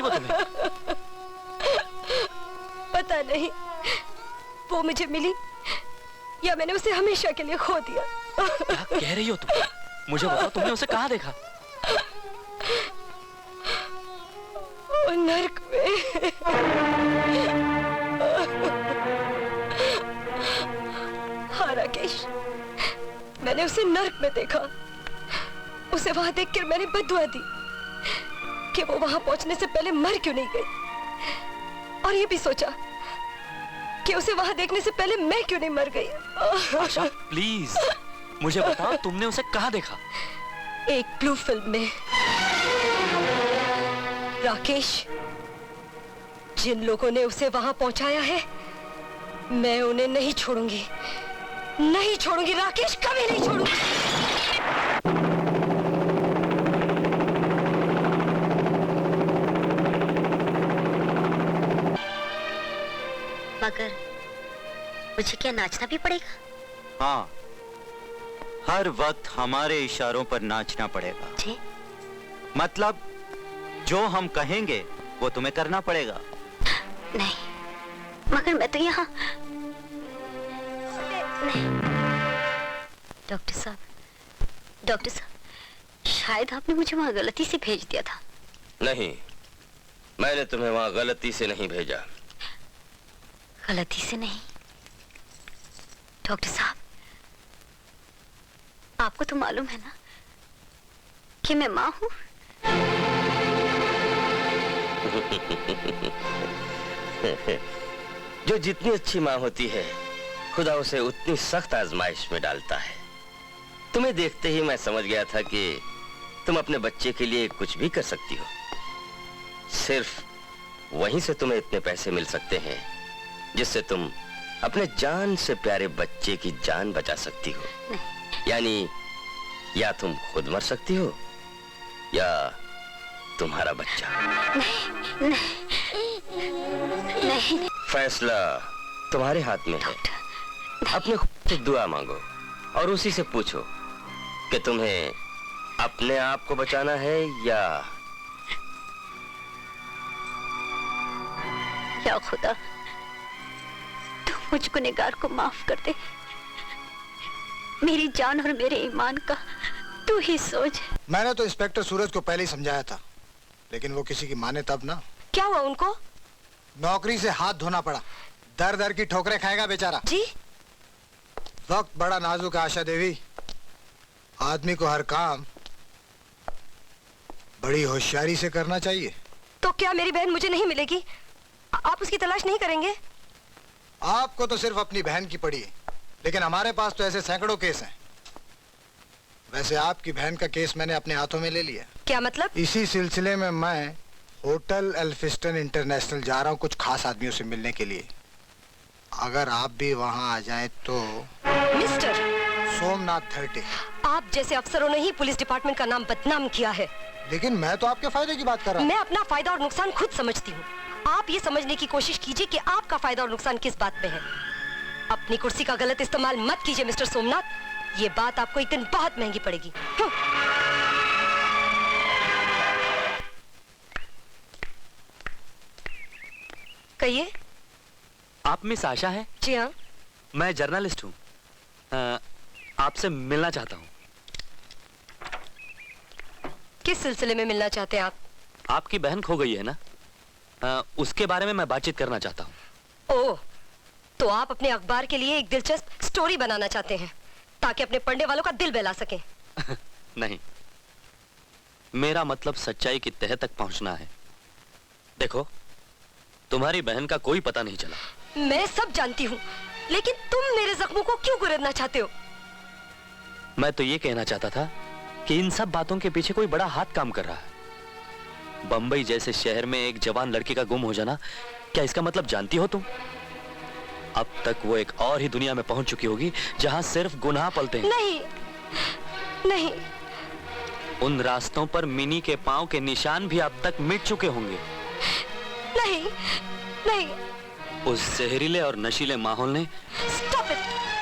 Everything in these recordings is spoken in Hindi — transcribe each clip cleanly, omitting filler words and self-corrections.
वो तुम्हें? पता नहीं वो मुझे मिली या मैंने उसे हमेशा के लिए खो दिया। क्या कह रही हो तुम? मुझे बताओ, तुमने उसे कहाँ देखा? वो नर्क में। हाँ राकेश, मैंने उसे नर्क में देखा। उसे वहां देखकर मैंने बद्दुआ दी कि वो वहां पहुंचने से पहले मर क्यों नहीं गई, और ये भी सोचा कि उसे वहां देखने से पहले मैं क्यों नहीं मर गई। आशा प्लीज मुझे बताओ, तुमने उसे कहाँ देखा? एक ब्लू फिल्म में। राकेश, जिन लोगों ने उसे वहां पहुंचाया है, मैं उन्हें नहीं छोड़ूंगी, नहीं छोड़ूंगी राकेश, कभी नहीं छोड़ूंगी। मगर मुझे क्या नाचना भी पड़ेगा? हाँ, हर वक्त हमारे इशारों पर नाचना पड़ेगा। जी? मतलब जो हम कहेंगे वो तुम्हें करना पड़ेगा। नहीं, मगर मैं तो यहाँ नहीं। डॉक्टर साहब, शायद आपने मुझे वहाँ गलती से भेज दिया था। नहीं, मैंने तुम्हें वहाँ गलती से नहीं भेजा। गलती से नहीं? डॉक्टर साहब, आपको तो मालूम है ना कि मैं माँ हूँ। जो जितनी अच्छी माँ होती है, खुदा उसे उतनी सख्त आजमाइश में डालता है। तुम्हें देखते ही मैं समझ गया था कि तुम अपने बच्चे के लिए कुछ भी कर सकती हो। सिर्फ वहीं से तुम्हें इतने पैसे मिल सकते हैं जिससे तुम अपने जान से प्यारे बच्चे की जान बचा सकती हो। यानी या तुम खुद मर सकती हो या तुम्हारा बच्चा। नहीं। फैसला तुम्हारे हाथ में है। अपने खुद से दुआ मांगो और उसी से पूछो कि तुम्हें अपने आप को बचाना है या खुदा, तू मुझ गुनहगार को माफ कर दे। मेरी जान और मेरे ईमान का तू ही सोच। मैंने तो इंस्पेक्टर सूरज को पहले ही समझाया था, लेकिन वो किसी की माने तब ना। क्या हुआ उनको? नौकरी से हाथ धोना पड़ा। दर दर की ठोकरें खाएगा बेचारा। जी? वक्त बड़ा नाजुक है आशा देवी। आदमी को हर काम बड़ी होशियारी से करना चाहिए। तो क्या मेरी बहन मुझे नहीं मिलेगी? आप उसकी तलाश नहीं करेंगे? आपको तो सिर्फ अपनी बहन की पड़ी है, लेकिन हमारे पास तो ऐसे सैकड़ों केस हैं। वैसे आपकी बहन का केस मैंने अपने हाथों में ले लिया। क्या मतलब? इसी सिलसिले में मैं होटल एल्फिस्टन इंटरनेशनल जा रहा हूँ कुछ खास आदमियों से मिलने के लिए। अगर आप भी वहाँ आ जाएं तो। मिस्टर सोमनाथ धरटे, आप जैसे अफसरों ने ही पुलिस डिपार्टमेंट का नाम बदनाम किया है। लेकिन मैं तो आपके फायदे की बात कर रहा हूँ। मैं अपना फायदा और नुकसान खुद समझती हूँ। आप ये समझने की कोशिश कीजिए कि आपका फायदा और नुकसान किस बात में है। अपनी कुर्सी का गलत इस्तेमाल मत कीजिए मिस्टर सोमनाथ। ये बात आपको एक दिन बहुत महंगी पड़ेगी। कहिए। आप मिस आशा है? जी हाँ। मैं जर्नलिस्ट हूँ, आपसे मिलना चाहता हूँ। किस सिलसिले में मिलना चाहते हैं आप? आपकी बहन खो गई है ना, उसके बारे में मैं बातचीत करना चाहता हूँ। ओह, तो आप अपने अखबार के लिए एक दिलचस्प स्टोरी बनाना चाहते हैं ताकि अपने पढ़ने वालों का दिल बहला सकें। नहीं, मेरा मतलब सच्चाई की तह तक पहुंचना है। देखो, तुम्हारी बहन का कोई पता नहीं चला। मैं सब जानती हूँ, लेकिन तुम मेरे जख्मों को क्यों कुरेदना चाहते हो? मैं तो ये कहना चाहता था कि इन सब बातों के पीछे कोई बड़ा हाथ काम कर रहा है। बंबई जैसे शहर में एक जवान लड़की का गुम हो जाना, क्या इसका मतलब जानती हो तुम? अब तक वो एक और ही दुनिया में पहुंच चुकी होगी जहां सिर्फ गुनाह पलते हैं। नहीं, नहीं। उन रास्तों पर मिनी के पांव के निशान भी अब तक मिट चुके होंगे। नहीं, नहीं। उस जहरीले और नशीले माहौल ने। स्टॉप इट,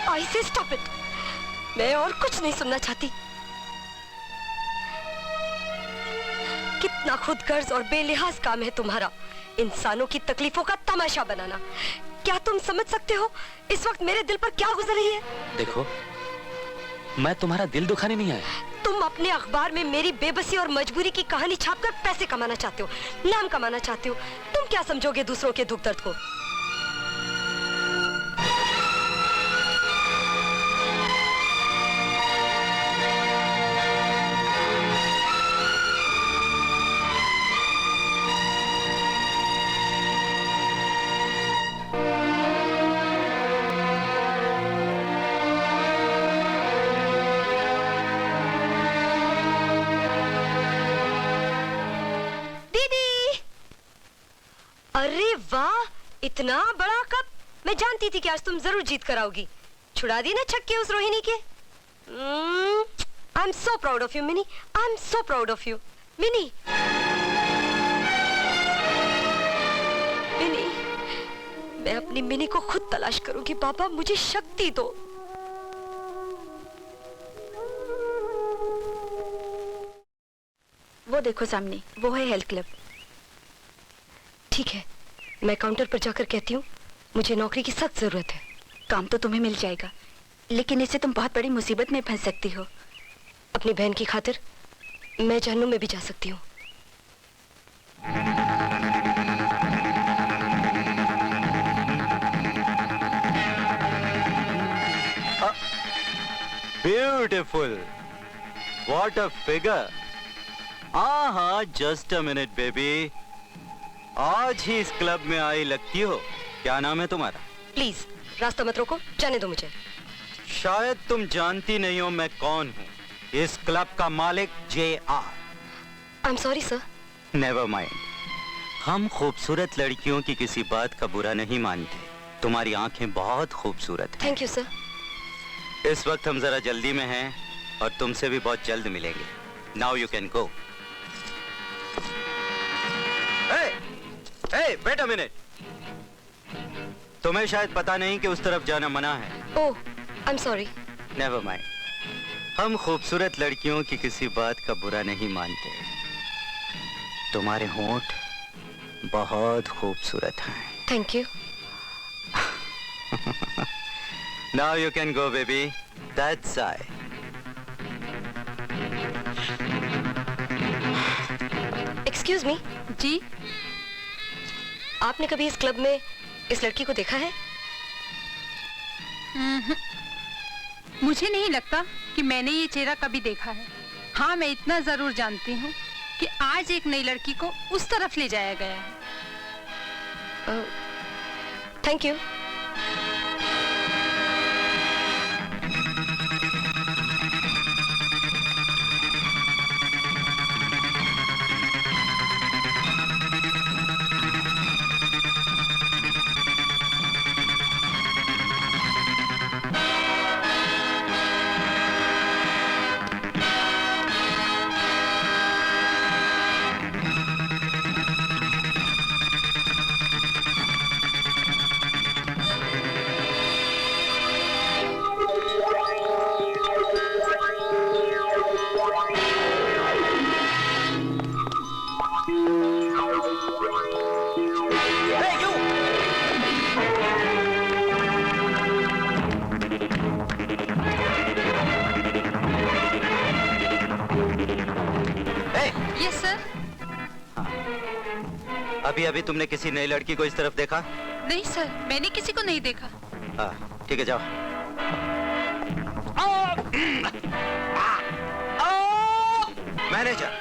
आई से स्टॉप इट। मैं और कुछ नहीं सुनना चाहती। कि कितना खुदगर्ज और बेलिहाज काम है तुम्हारा, इंसानों की तकलीफों का तमाशा बनाना। क्या तुम समझ सकते हो इस वक्त मेरे दिल पर क्या गुजर रही है? देखो, मैं तुम्हारा दिल दुखाने नहीं आया। तुम अपने अखबार में मेरी बेबसी और मजबूरी की कहानी छापकर पैसे कमाना चाहते हो, नाम कमाना चाहते हो। तुम क्या समझोगे दूसरों के दुख दर्द को? अरे वाह, इतना बड़ा कप! मैं जानती थी कि आज तुम जरूर जीत कर आओगी। छुड़ा दी ना छक्के उस रोहिणी के। I am so proud of you mini, I am so proud of you mini. Mini, मैं अपनी मिनी को खुद तलाश करूंगी। पापा, मुझे शक्ति दो। वो देखो सामने, वो है हेल्थ क्लब। ठीक है, मैं काउंटर पर जाकर कहती हूँ मुझे नौकरी की सख्त जरूरत है। काम तो तुम्हें मिल जाएगा, लेकिन इससे तुम बहुत बड़ी मुसीबत में फंस सकती हो। अपनी बहन की खातिर मैं जहन्नुम में भी जा सकती हूँ। Beautiful, what a figure. हाँ, जस्ट अ मिनट बेबी, आज ही इस क्लब में आई लगती हो। क्या नाम है तुम्हारा? प्लीज रास्ता मत रोको, जाने दो मुझे। शायद तुम जानती नहीं हो मैं कौन हूँ। इस क्लब का मालिक JR। I am sorry sir. Never mind, हम खूबसूरत लड़कियों की किसी बात का बुरा नहीं मानते। तुम्हारी आंखें बहुत खूबसूरत हैं। Thank you sir. इस वक्त हम जरा जल्दी में हैं और तुमसे भी बहुत जल्द मिलेंगे। Now you can go. Wait a minute, तुम्हें शायद पता नहीं कि उस तरफ जाना मना है। Oh, I am sorry. Never mind, हम खूबसूरत लड़कियों की किसी बात का बुरा नहीं मानते। तुम्हारे होंठ बहुत खूबसूरत हैं। Thank you. Now you can go baby, that's I. Excuse me. जी? आपने कभी इस क्लब में इस लड़की को देखा है? मुझे नहीं लगता कि मैंने ये चेहरा कभी देखा है। हाँ, मैं इतना जरूर जानती हूँ कि आज एक नई लड़की को उस तरफ ले जाया गया है। Thank you. अभी अभी तुमने किसी नई लड़की को इस तरफ देखा? नहीं सर, मैंने किसी को नहीं देखा। हाँ, ठीक है, जाओ। मैनेजर,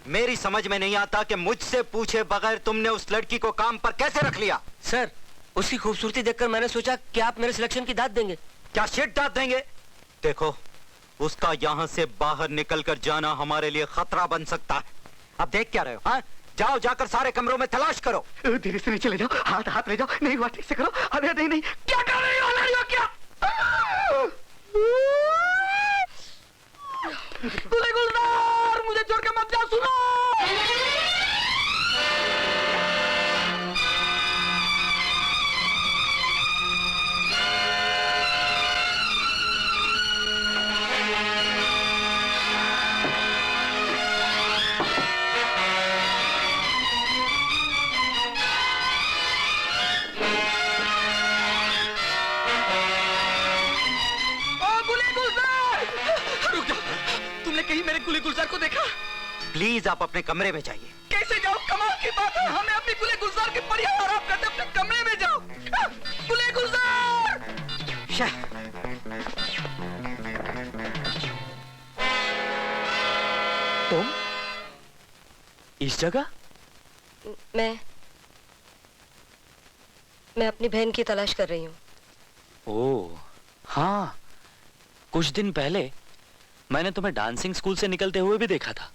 मेरी समझ में नहीं आता कि मुझसे पूछे बगैर तुमने उस लड़की को काम पर कैसे रख लिया? सर, उसकी खूबसूरती देखकर मैंने सोचा कि आप मेरे सिलेक्शन की दाद देंगे। क्या शिट दाद देंगे? देखो, उसका यहाँ से बाहर निकलकर जाना हमारे लिए खतरा बन सकता है। अब देख क्या रहे हो? हाँ, जाओ, जाकर सारे कमरों में तलाश करो। धीरे से नीचे ले जाओ, हाथ हाथ ले जाओ। नहीं हुआ, ठीक से करो। अरे नहीं नहीं, क्या कर रही हो? लड़ियो क्या? गुलजार, मुझे छोड़ के मत जाओ, सुनो। प्लीज आप अपने कमरे में जाइए। कैसे जाओ? कमाल की बात है, हमें अपनी गुले गुलजार की बढ़िया आराम करते अपने कमरे में जाओ। गुले गुलजार। तुम इस जगह? मैं अपनी बहन की तलाश कर रही हूँ। ओह हाँ, कुछ दिन पहले मैंने तुम्हें डांसिंग स्कूल से निकलते हुए भी देखा था,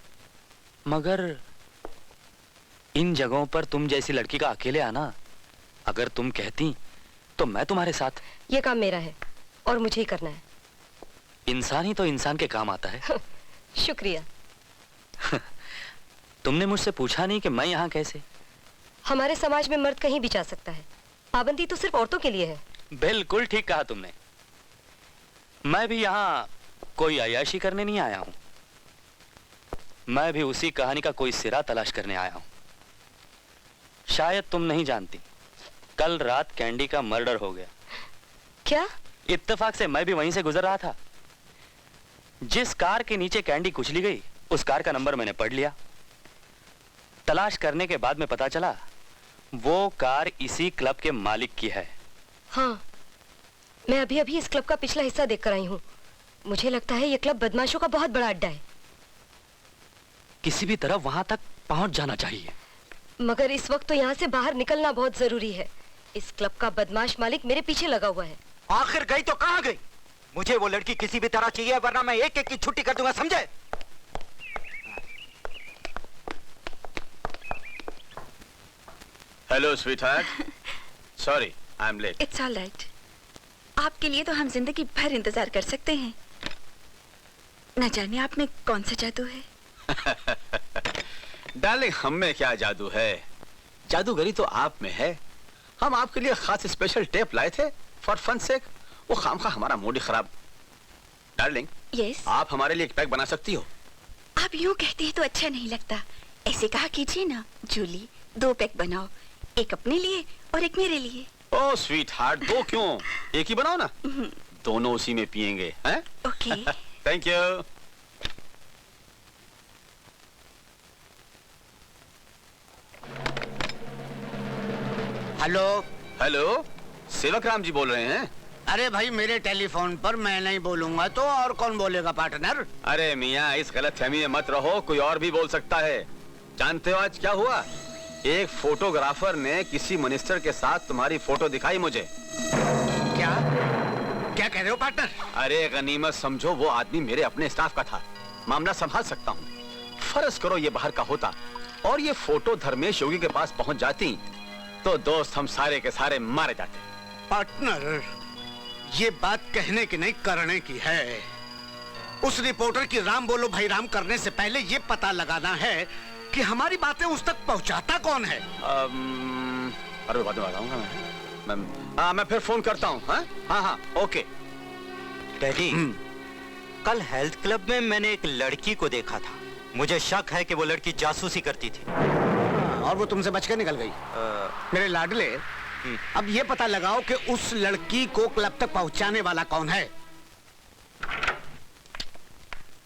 मगर इन जगहों पर तुम जैसी लड़की का अकेले आना, अगर तुम कहती तो मैं तुम्हारे साथ। ये काम मेरा है और मुझे ही करना है। इंसान ही तो इंसान के काम आता है। शुक्रिया। तुमने मुझसे पूछा नहीं कि मैं यहाँ कैसे? हमारे समाज में मर्द कहीं भी जा सकता है, पाबंदी तो सिर्फ औरतों के लिए है। बिल्कुल ठीक कहा तुमने। मैं भी यहाँ कोई अय्याशी करने नहीं आया हूँ, मैं भी उसी कहानी का कोई सिरा तलाश करने आया हूँ। शायद तुम नहीं जानती, कल रात कैंडी का मर्डर हो गया। क्या? इत्तेफाक से मैं भी वहीं से गुजर रहा था। जिस कार के नीचे कैंडी कुचली गई, उस कार का नंबर मैंने पढ़ लिया। तलाश करने के बाद में पता चला वो कार इसी क्लब के मालिक की है। हाँ, मैं अभी अभी इस क्लब का पिछला हिस्सा देखकर आई हूँ। मुझे लगता है ये क्लब बदमाशों का बहुत बड़ा अड्डा है। किसी भी तरह वहां तक पहुंच जाना चाहिए। मगर इस वक्त तो यहाँ से बाहर निकलना बहुत जरूरी है। इस क्लब का बदमाश मालिक मेरे पीछे लगा हुआ है। आखिर गई तो कहाँ गई? मुझे वो लड़की किसी भी तरह चाहिए, वरना मैं एक एक की छुट्टी कर दूंगा, समझे? Hello sweetheart, sorry I am late. It's all right. आपके लिए तो हम जिंदगी भर इंतजार कर सकते हैं। न जाने आप में कौन सा जादू है। डार्लिंग, हम में क्या जादू है, जादूगरी तो आप में है। हम आपके लिए खास स्पेशल टेप लाए थे फॉर फन सेक, वो खामखा हमारा मूड ही खराब। डार्लिंग, यस, आप हमारे लिए एक पैक बना सकती हो? आप यूं कहते हैं तो अच्छा नहीं लगता। ऐसे कहा कीजिए ना, जूली 2 पैक बनाओ, एक अपने लिए और एक मेरे लिए। ओह स्वीटहार्ट, 2 क्यों, एक ही बनाओ ना, दोनों उसी में पिएंगे, हैं? Okay. Thank you. Hello. Hello, सेवक राम जी बोल रहे हैं? अरे भाई, मेरे टेलीफोन पर मैं नहीं बोलूंगा तो और कौन बोलेगा पार्टनर? अरे मियाँ, इस गलतफहमी में मत रहो, कोई और भी बोल सकता है। जानते हो आज क्या हुआ? एक फोटोग्राफर ने किसी मिनिस्टर के साथ तुम्हारी फोटो दिखाई मुझे। क्या क्या कह रहे हो पार्टनर? अरे गनीमत समझो, वो आदमी मेरे अपने स्टाफ का था, मामला संभाल सकता हूँ। फर्ज करो ये बाहर का होता और ये फोटो धर्मेश योगी के पास पहुंच जाती तो दोस्त हम सारे के सारे मारे जाते। पार्टनर, ये बात कहने की नहीं करने की है। उस रिपोर्टर की राम बोलो भाई राम करने से पहले ये पता लगाना है कि हमारी बातें उस तक पहुंचाता कौन है। अरे बाद में बताऊंगा मैं फिर फोन करता हूँ। हाँ, ओके। डैडी, कल हेल्थ क्लब में मैंने एक लड़की को देखा था। मुझे शक है कि वो लड़की जासूसी करती थी। और वो तुमसे बचकर निकल गई। मेरे लाडले, अब ये पता लगाओ कि उस लड़की को क्लब तक पहुंचाने वाला कौन है।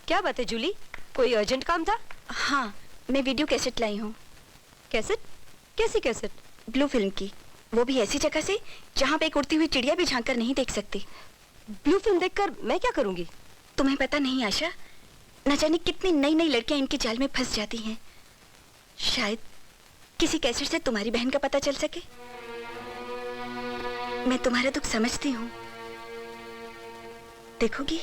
क्या बात है जूली, कोई अर्जेंट काम था? हाँ, मैं वीडियो कैसेट लाई हूँ। कैसेट? कैसी कैसेट? ब्लू फिल्म की, वो भी ऐसी जगह से जहाँ पे एक उड़ती हुई चिड़िया भी झांक कर नहीं देख सकती। ब्लू फिल्म देखकर मैं क्या करूंगी? तुम्हें पता नहीं आशा, न जाने कितनी नई नई लड़कियां इनके जाल में फंस जाती हैं। शायद किसी कैसेट से तुम्हारी बहन का पता चल सके। मैं तुम्हारा दुख समझती हूँ, देखोगी?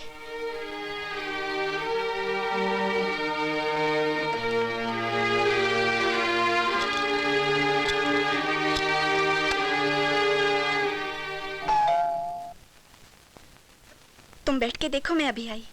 तुम बैठ के देखो, मैं अभी आई।